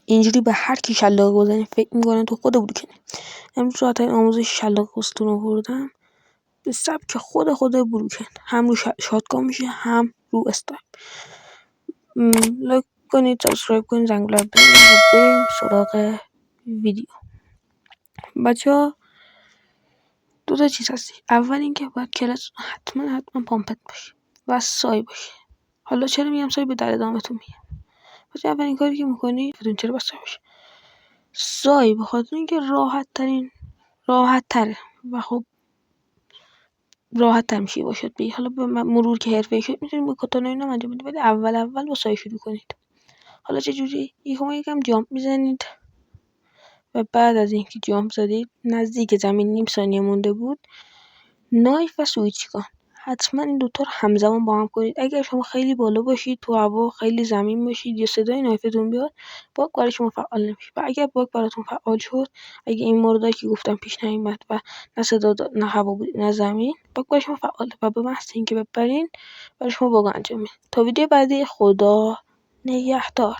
اینجوری به هر کی شلاق بزنی فکر میکنه تو خود بروکنی. امروز راحترین آموزش شلاق استون آوردم به سبک خود بروکن، هم رو شاتگان میشه هم رو استایپ. لایک کنید، سابسکرایب کنید، زنگوله رو بزنید و بریم سراغ ویدیو. بچه‌ها دو تا چیز هستی. اول اینکه باید کلاس حتما پامپت باشه و سای باشه. حالا چرا میگم سای؟ به در ادامه‌تون میگم. پس اولین کاری که میکنی بدون چرا باید سای باشه. سای به خاطر اینکه راحت تره و خب راحت تر میشه باشد بی. حالا به مرور که حرفه‌ای شد میتونید با کاتانا اینا انجام بدید، ولی اول با سای شروع کنید. حالا چه جوری؟ یکم جامپ میزنید و بعد از اینکه جامپ زدید نزدیک زمین نیم ثانیه مونده بود، نایف و سویچ کن حتما این دوتا رو همزمان با هم کنید. اگر شما خیلی بالا باشید تو هوا، خیلی زمین باشید یا صدای نایفتون بیاد، باگ برای شما فعال نمیشه. و اگر باگ براتون فعال شد، اگه این موردی که گفتم پیش نیومد و نه صدا نه هوا بود نه زمین، باگ برای شما فعاله و به محض اینکه ببرین برای شما باگ انجام میده. تا ویدیو بعدی، خدا نگهدار.